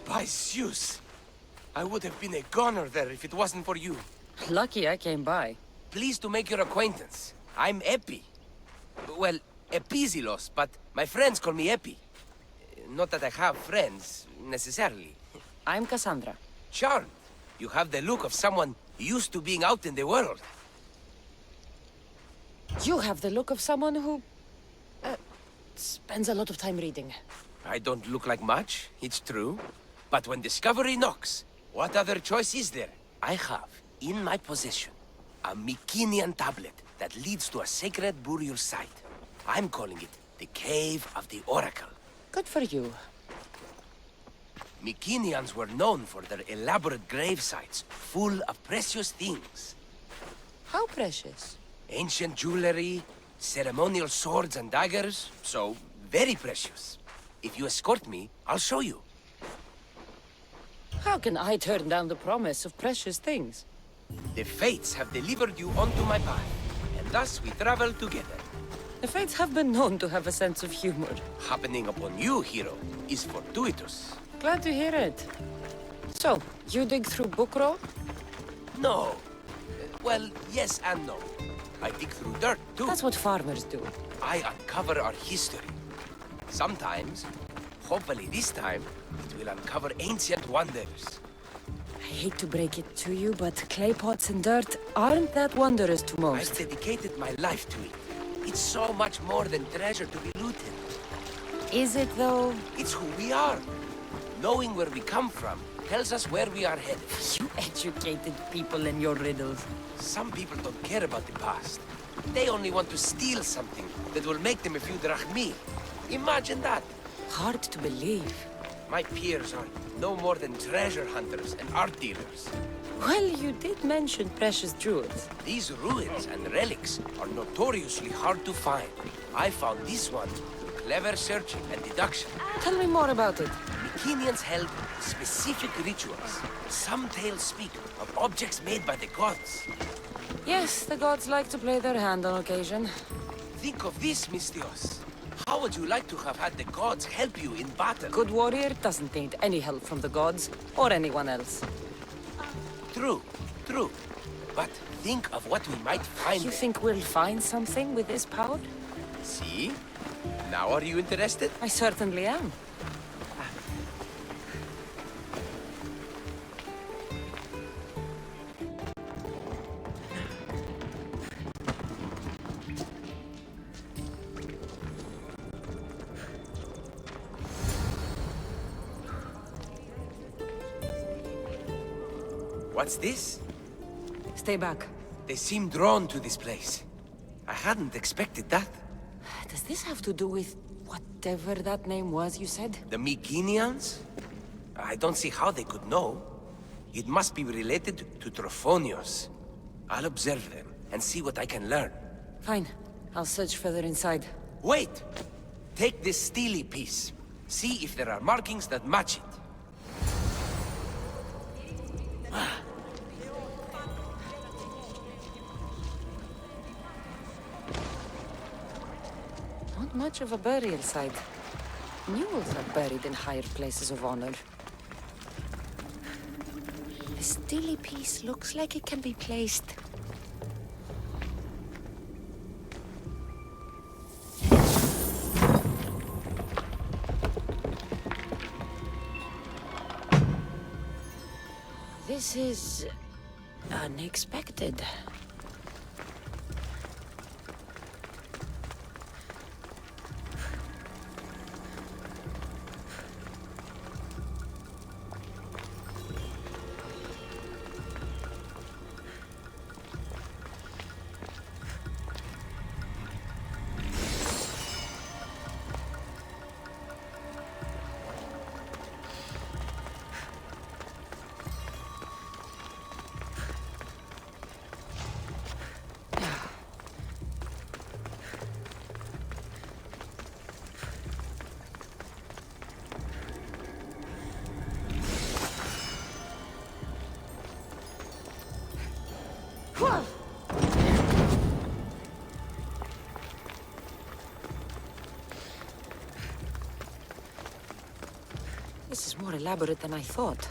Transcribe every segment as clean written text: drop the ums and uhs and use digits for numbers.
By Zeus! I would have been a goner there if it wasn't for you. Lucky I came by. Pleased to make your acquaintance. I'm Eppie. Well, Epizelos, but my friends call me Eppie. Not that I have friends, necessarily. I'm Kassandra. Charmed. You have the look of someone used to being out in the world. You have the look of someone who... spends a lot of time reading. I don't look like much, it's true. But when discovery knocks, what other choice is there? I have, in my possession, a Mycenaean tablet that leads to a sacred burial site. I'm calling it the Cave of the Oracle. Good for you. Mycenaeans were known for their elaborate grave sites, full of precious things. How precious? Ancient jewelry, ceremonial swords and daggers, so very precious. If you escort me, I'll show you. How can I turn down the promise of precious things? The Fates have delivered you onto my path, and thus we travel together. The Fates have been known to have a sense of humor. Happening upon you, hero, is fortuitous. Glad to hear it. So, you dig through book row? No. Well, yes and no. I dig through dirt, too. That's what farmers do. I uncover our history. Sometimes, hopefully this time, it will uncover ancient wonders. I hate to break it to you, but clay pots and dirt aren't that wondrous to most. I've dedicated my life to it. It's so much more than treasure to be looted. Is it, though? It's who we are. Knowing where we come from tells us where we are headed. You educated people and your riddles. Some people don't care about the past. They only want to steal something that will make them a few drachmi. Imagine that. Hard to believe. My peers are no more than treasure hunters and art dealers. Well, you did mention precious jewels. These ruins and relics are notoriously hard to find. I found this one through clever searching and deduction. Tell me more about it. Mycenaeans held specific rituals. Some tales speak of objects made by the gods. Yes, the gods like to play their hand on occasion. Think of this, Mystios. How would you like to have had the gods help you in battle? Good warrior doesn't need any help from the gods, or anyone else. True, true. But think of what we might find You there. think we'll find something with this power? See? Now are you interested? I certainly am. What's this? Stay back. They seem drawn to this place. I hadn't expected that. Does this have to do with whatever that name was you said? The Mycenaeans? I don't see how they could know. It must be related to Trophonios. I'll observe them and see what I can learn. Fine. I'll search further inside. Wait! Take this steely piece. See if there are markings that match it. Not much of a burial site. Mules are buried in higher places of honor. The steely piece looks like it can be placed. This is unexpected. elaborate than I thought.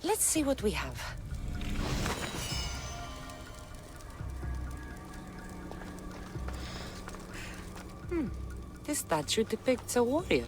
Let's see what we have. This statue depicts a warrior.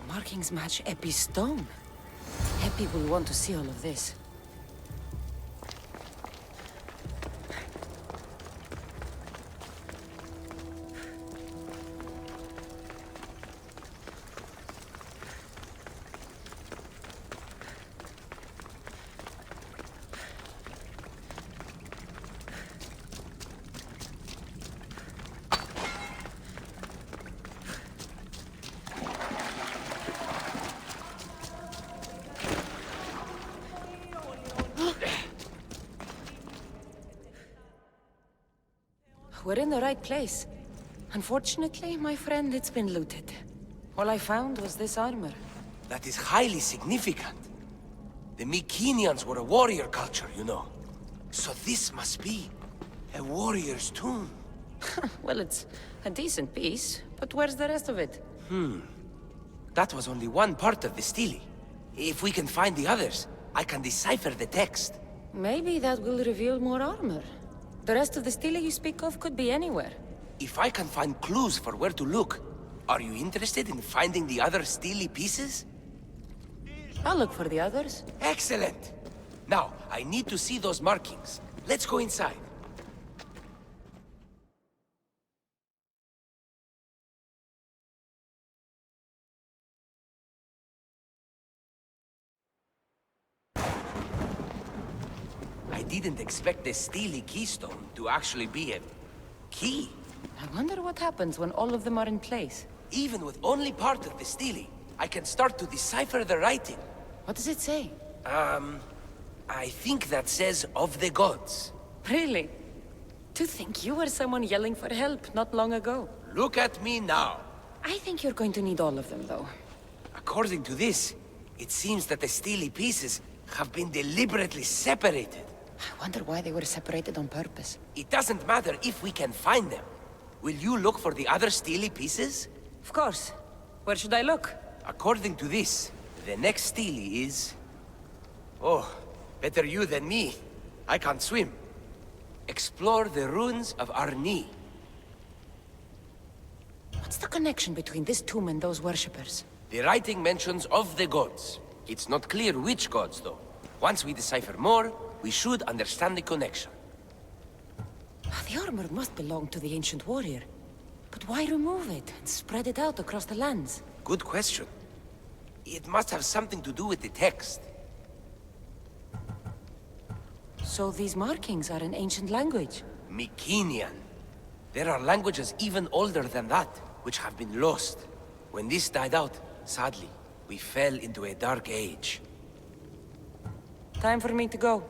Markings match Eppie's stone. Eppie will want to see all of this. We're in the right place. Unfortunately, my friend, it's been looted. All I found was this armor. That is highly significant. The Mycenaeans were a warrior culture, you know. So this must be a warrior's tomb. Well, it's a decent piece, but where's the rest of it? That was only one part of the stele. If we can find the others, I can decipher the text. Maybe that will reveal more armor. The rest of the stele you speak of could be anywhere. If I can find clues for where to look, are you interested in finding the other stele pieces? I'll look for the others. Excellent! Now, I need to see those markings. Let's go inside. I didn't expect the stele keystone to actually be a key. I wonder what happens when all of them are in place. Even with only part of the stele, I can start to decipher the writing. What does it say? I think that says of the gods. Really? To think you were someone yelling for help not long ago. Look at me now. I think you're going to need all of them, though. According to this, it seems that the stele pieces have been deliberately separated. I wonder why they were separated on purpose. It doesn't matter if we can find them. Will you look for the other stele pieces? Of course. Where should I look? According to this, the next stele is... Oh, better you than me. I can't swim. Explore the ruins of Arni. What's the connection between this tomb and those worshippers? The writing mentions of the gods. It's not clear which gods, though. Once we decipher more, we should understand the connection. The armor must belong to the ancient warrior. But why remove it and spread it out across the lands? Good question. It must have something to do with the text. So these markings are in ancient language? Mycenaean. There are languages even older than that, which have been lost. When this died out, sadly, we fell into a dark age. Time for me to go.